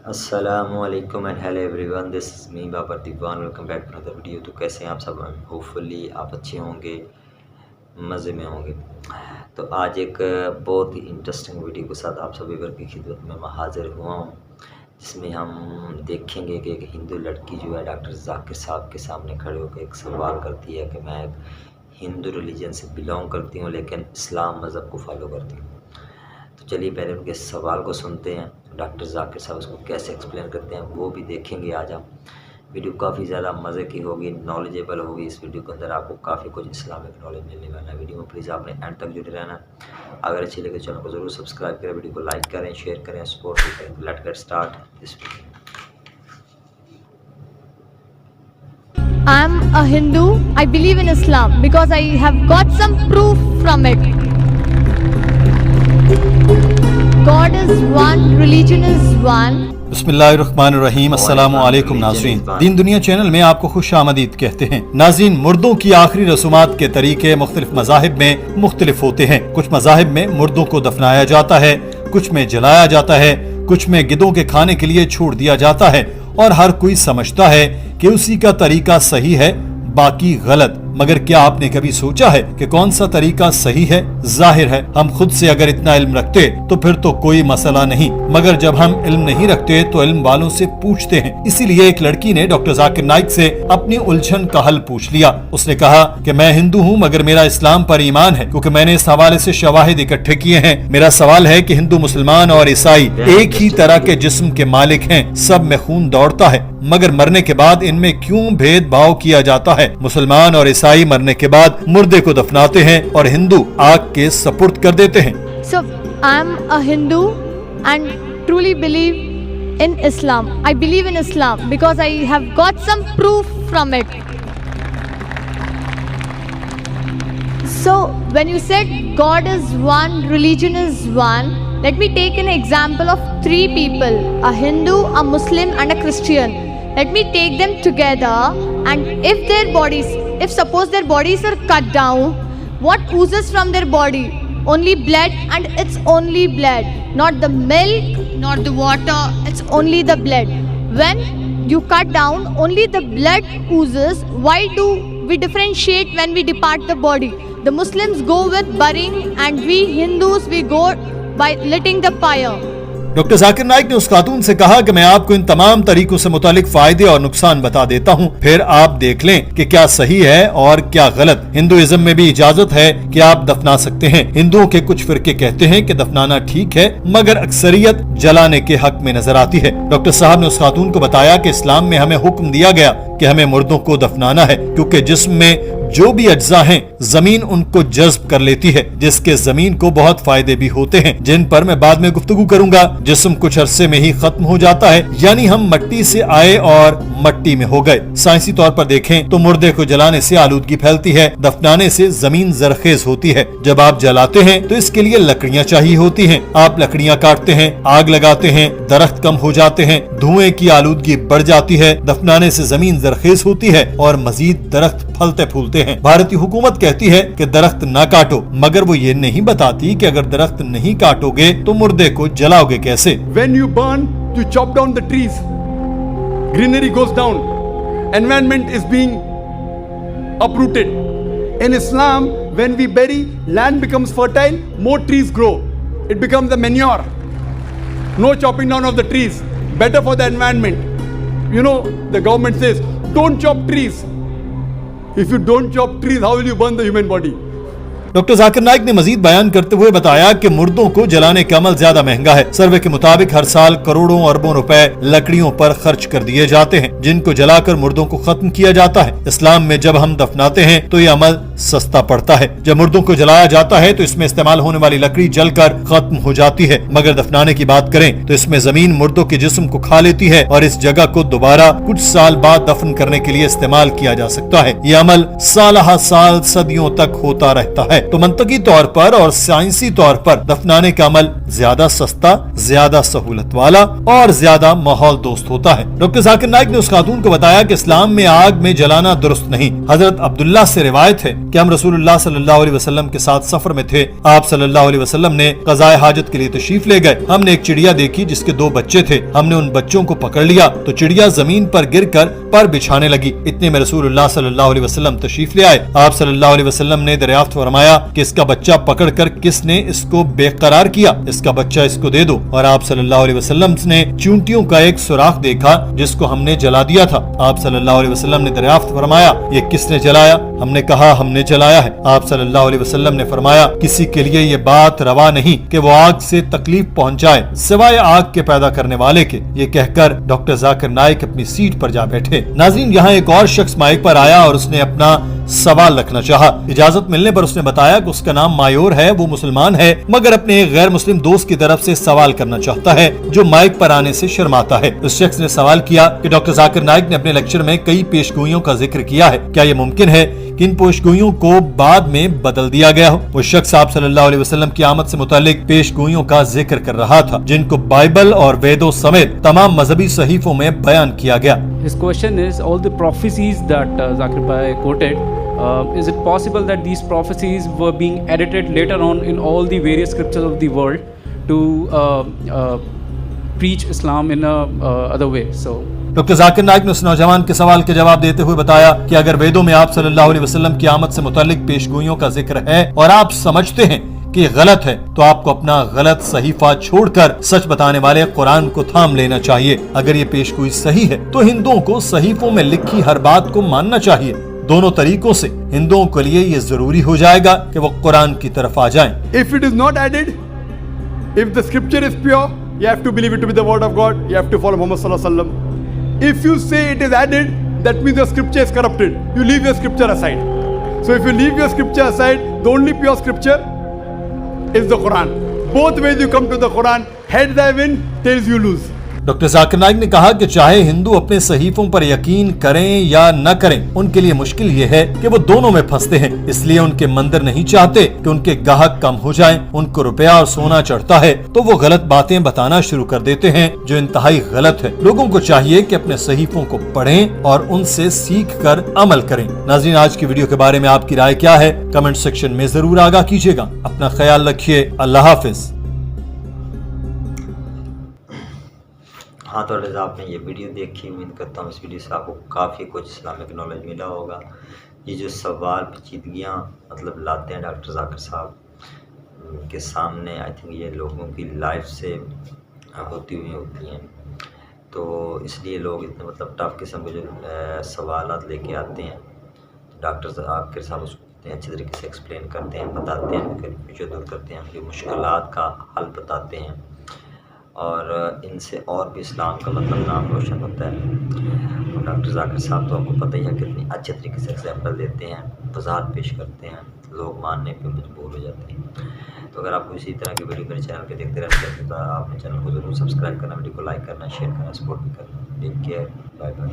السلام علیکم and hello everyone, this is me Babar Diwan, welcome back to another video. تو کیسے ہیں آپ سب؟ ہوپ فلی آپ اچھے ہوں گے، مزے میں ہوں گے۔ تو آج ایک بہت ہی انٹرسٹنگ ویڈیو کے ساتھ آپ سبھی کی خدمت میں حاضر ہوا ہوں، جس میں ہم دیکھیں گے کہ ایک ہندو لڑکی جو ہے ڈاکٹر ذاکر صاحب کے سامنے کھڑے ہو کے ایک سوال کرتی ہے کہ میں ایک ہندو ریلیجن سے بلانگ کرتی ہوں لیکن اسلام مذہب کو فالو کرتی ہوں۔ تو چلیے پہلے ان کے سوال کو سنتے ہیں، ڈاکٹر ذاکر صاحب اس کو کیسے ایکسپلین کرتے ہیں وہ بھی دیکھیں گے۔ آج ہم ویڈیو کافی زیادہ مزے کی ہوگی، نالجیبل ہوگی۔ اس ویڈیو کے اندر آپ کو کافی کچھ اسلامک نالج ملنے والا ہے۔ ویڈیو میں پلیز آپ نے اینڈ تک جڑے رہنا۔ اگر اچھی لگے چینل کو ضرور سبسکرائب کریں، ویڈیو کو لائک کریں، شیئر کریں، سپورٹ کریں۔ Let get start this video. I'm a Hindu. I believe in Islam because I have got some proof from it. God is one, religion is one. بسم اللہ الرحمن الرحیم۔ السلام علیکم ناظرین، دین دنیا چینل میں آپ کو خوش آمدید کہتے ہیں۔ ناظرین، مردوں کی آخری رسومات کے طریقے مختلف مذاہب میں مختلف ہوتے ہیں۔ کچھ مذاہب میں مردوں کو دفنایا جاتا ہے، کچھ میں جلایا جاتا ہے، کچھ میں گدوں کے کھانے کے لیے چھوڑ دیا جاتا ہے، اور ہر کوئی سمجھتا ہے کہ اسی کا طریقہ صحیح ہے، باقی غلط۔ مگر کیا آپ نے کبھی سوچا ہے کہ کون سا طریقہ صحیح ہے؟ ظاہر ہے ہم خود سے اگر اتنا علم رکھتے تو پھر تو کوئی مسئلہ نہیں، مگر جب ہم علم نہیں رکھتے تو علم والوں سے پوچھتے ہیں۔ اسی لیے ایک لڑکی نے ڈاکٹر ذاکر نائک سے اپنی الجھن کا حل پوچھ لیا۔ اس نے کہا کہ میں ہندو ہوں مگر میرا اسلام پر ایمان ہے، کیونکہ میں نے اس حوالے سے شواہد اکٹھے کیے ہیں۔ میرا سوال ہے کہ ہندو، مسلمان اور عیسائی ایک ہی طرح کے جسم کے مالک ہیں، سب میں خون دوڑتا ہے، مگر مرنے کے بعد ان میں کیوں بھید بھاؤ کیا جاتا ہے؟ مسلمان اور عیسائی مرنے کے بعد مردے کو دفناتے ہیں اور ہندو آگ کے سپرد کر دیتے ہیں۔ So I'm a Hindu and truly believe in Islam. I believe in Islam because I have got some proof from it. So when you said God is one, religion is one, let me take an example of three people: a Hindu, a Muslim and a Christian. Let me take them together, and if suppose their bodies are cut down, what oozes from their body? Only blood, and it's only blood, not the milk, not the water, it's only the blood. When you cut down, only the blood oozes. Why do we differentiate when we depart the body? The Muslims go with burying, and we Hindus, we go by lighting the fire. Doctor Zakir Naik نے اس خاتون سے کہا کہ میں آپ کو ان تمام طریقوں سے متعلق فائدے اور نقصان بتا دیتا ہوں، پھر آپ دیکھ لیں کہ کیا صحیح ہے اور کیا غلط۔ ہندوازم میں بھی اجازت ہے کہ آپ دفنا سکتے ہیں۔ ہندوؤں کے کچھ فرقے کہتے ہیں کہ دفنانا ٹھیک ہے، مگر اکثریت جلانے کے حق میں نظر آتی ہے۔ ڈاکٹر صاحب نے اس خاتون کو بتایا کہ اسلام میں ہمیں حکم دیا گیا کہ ہمیں مردوں کو دفنانا ہے، کیونکہ جسم میں جو بھی اجزاء ہیں زمین ان کو جذب کر لیتی ہے، جس کے زمین کو بہت فائدے بھی ہوتے ہیں، جن پر میں بعد میں گفتگو کروں گا۔ جسم کچھ عرصے میں ہی ختم ہو جاتا ہے، یعنی ہم مٹی سے آئے اور مٹی میں ہو گئے۔ سائنسی طور پر دیکھیں تو مردے کو جلانے سے آلودگی پھیلتی ہے، دفنانے سے زمین زرخیز ہوتی ہے۔ جب آپ جلاتے ہیں تو اس کے لیے لکڑیاں چاہیے ہوتی ہیں، آپ لکڑیاں کاٹتے ہیں، آگ لگاتے ہیں، درخت کم ہو جاتے ہیں، دھوئیں کی آلودگی بڑھ جاتی ہے، دفنانے سے زمین زرخیز ہوتی ہے اور مزید درخت پھلتے پھولتے ہیں۔ بھارتی حکومت کہتی ہے کہ درخت نہ کاٹو، مگر وہ یہ نہیں بتاتی کہ اگر درخت نہیں کاٹو گے تو مردے کو جلاؤ گے کیسے؟ When you burn, you chop down the trees. Greenery goes down. Environment is being uprooted. In Islam, when we bury, land becomes fertile, more trees grow. It becomes a manure. No chopping down of the trees. Better for the environment. You know, the government says, don't chop trees. If you don't chop trees, how will you burn the human body? Doctor Zakir Naik نے مزید بیان کرتے ہوئے بتایا کہ مردوں کو جلانے کا عمل زیادہ مہنگا ہے۔ سروے کے مطابق ہر سال کروڑوں اربوں روپے لکڑیوں پر خرچ کر دیے جاتے ہیں، جن کو جلا کر مردوں کو ختم کیا جاتا ہے۔ اسلام میں جب ہم دفناتے ہیں تو یہ عمل سستا پڑتا ہے۔ جب مردوں کو جلایا جاتا ہے تو اس میں استعمال ہونے والی لکڑی جل کر ختم ہو جاتی ہے، مگر دفنانے کی بات کریں تو اس میں زمین مردوں کے جسم کو کھا لیتی ہے اور اس جگہ کو دوبارہ کچھ سال بعد دفن کرنے کے لیے استعمال کیا جا سکتا ہے۔ یہ عمل سالہ سال صدیوں تک ہوتا رہتا ہے۔ تو منطقی طور پر اور سائنسی طور پر دفنانے کا عمل زیادہ سستا, زیادہ سہولت والا اور زیادہ ماحول دوست ہوتا ہے. ڈاکٹر ذاکر نائک نے اس خاتون کو بتایا کہ اسلام میں آگ میں جلانا درست نہیں. حضرت عبداللہ سے روایت ہے کہ ہم رسول اللہ صلی اللہ علیہ وسلم کے ساتھ سفر میں تھے. آپ صلی اللہ علیہ وسلم نے قضاء حاجت کے لیے تشریف لے گئے. ہم نے ایک چڑیا دیکھی جس کے 2 بچے تھے. ہم نے ان بچوں کو پکڑ لیا تو چڑیا زمین پر گر کر پر بچھانے لگی. اتنے میں رسول اللہ صلی اللہ علیہ وسلم تشریف لے آئے. آپ صلی اللہ علیہ وسلم نے دریافت فرمایا کہ اس کا بچہ پکڑ کر کس نے اس کو بے قرار کیا, اس کا بچہ اس کو دے دو. اور آپ صلی اللہ علیہ وسلم نے چونٹیوں کا ایک سوراخ دیکھا جس کو ہم نے جلا دیا تھا. آپ صلی اللہ علیہ وسلم نے دریافت فرمایا یہ کس نے جلایا؟ ہم نے کہا ہم نے جلایا ہے. آپ صلی اللہ علیہ وسلم نے فرمایا کسی کے لیے یہ بات روا نہیں کہ وہ آگ سے تکلیف پہنچائے سوائے آگ کے پیدا کرنے والے کے. یہ کہہ کر ڈاکٹر ذاکر نائک اپنی سیٹ پر جا بیٹھے. ناظرین, یہاں ایک اور شخص مائک پر آیا اور اس نے اپنا سوال رکھنا چاہا. اجازت ملنے پر اس نے بتایا کہ اس کا نام مایور ہے, وہ مسلمان ہے مگر اپنے ایک غیر مسلم دوست کی طرف سے سوال کرنا چاہتا ہے جو مائک پر آنے سے شرماتا ہے. اس شخص نے سوال کیا کہ ڈاکٹر ذاکر نائک نے اپنے لیکچر میں کئی پیشگوئیوں کا ذکر کیا ہے, کیا یہ ممکن ہے کہ ان پیشگوئیوں کو بعد میں بدل دیا گیا ہو؟ وہ شخص آپ صلی اللہ علیہ وسلم کی آمد سے متعلق پیشگوئیوں کا ذکر کر رہا تھا جن کو بائبل اور ویدوں سمیت تمام مذہبی صحیفوں میں بیان کیا گیا. His question is, all the prophecies that Zakir Bhai quoted, is it possible that these prophecies were being edited later on in all the various scriptures of the world to preach Islam in a other way? So doctor Zakir Naik نے اس نوجوان کے سوال کے جواب دیتے ہوئے بتایا کہ اگر ویدوں میں آپ صلی اللہ علیہ وسلم کی آمد سے متعلق پیشگوئیوں کا ذکر ہے اور آپ سمجھتے ہیں کہ یہ غلط ہے تو آپ کو اپنا غلط صحیفہ چھوڑ کر سچ بتانے والے قرآن کو تھام لینا چاہیے. اگر یہ پیشگوئی صحیح ہے تو ہندوؤں کو صحیفوں میں لکھی ہر بات کو ماننا چاہیے. دونوں طریقوں سے ہندوؤں کے لیے یہ ضروری ہو جائے گا کہ وہ قرآن کی طرف آ جائیں. If it is not added, if the scripture is pure, you have to believe it to be the word of God. You have to follow Muhammad sallallahu alaihi wasallam. If you say it is added, that means your scripture is corrupted. You leave your scripture aside. So if you leave your scripture aside, the only pure scripture is the Quran. Both ways you come to the Quran. Heads I win, tails you lose. Doctor Zakir Naik نے کہا کہ چاہے ہندو اپنے صحیفوں پر یقین کریں یا نہ کریں, ان کے لیے مشکل یہ ہے کہ وہ دونوں میں پھنستے ہیں. اس لیے ان کے مندر نہیں چاہتے کہ ان کے گاہک کم ہو جائیں. ان کو روپیہ اور سونا چڑھتا ہے تو وہ غلط باتیں بتانا شروع کر دیتے ہیں جو انتہائی غلط ہے. لوگوں کو چاہیے کہ اپنے صحیفوں کو پڑھیں اور ان سے سیکھ کر عمل کریں. ناظرین, آج کی ویڈیو کے بارے میں آپ کی رائے کیا ہے؟ کمنٹ سیکشن میں ضرور آگاہ کیجیے گا. اپنا خیال رکھیے. اللہ حافظ. ہاں تو آپ نے یہ ویڈیو دیکھی, امید کرتا ہوں اس ویڈیو سے آپ کو کافی کچھ اسلامک نالج ملا ہوگا. یہ جو سوال پیچیدگیاں مطلب لاتے ہیں ڈاکٹر ذاکر صاحب کے سامنے, آئی تھنک یہ لوگوں کی لائف سے ہوتی ہوتی ہیں, تو اس لیے لوگ اتنے مطلب ٹف قسم کے جو سوالات لے کے آتے ہیں ڈاکٹر ذاکر صاحب اس کو اتنے اچھے طریقے سے ایکسپلین کرتے ہیں, بتاتے ہیں, کنفیوژن دور کرتے ہیں, ان کی مشکلات کا حل بتاتے ہیں اور ان سے اور بھی اسلام کا مطلب نام روشن ہوتا ہے. اور ڈاکٹر ذاکر صاحب تو آپ کو پتہ ہی ہے کتنی اچھے طریقے سے ایگزامپل دیتے ہیں, وضاحت پیش کرتے ہیں, لوگ ماننے پہ مجبور ہو جاتے ہیں. تو اگر آپ کو اسی طرح کی ویڈیو میرے چینل پہ دیکھتے رہتے ہیں تو آپ نے چینل کو ضرور سبسکرائب کرنا, ویڈیو کو لائک کرنا, شیئر کرنا, سپورٹ بھی کرنا. Take care, bye bye.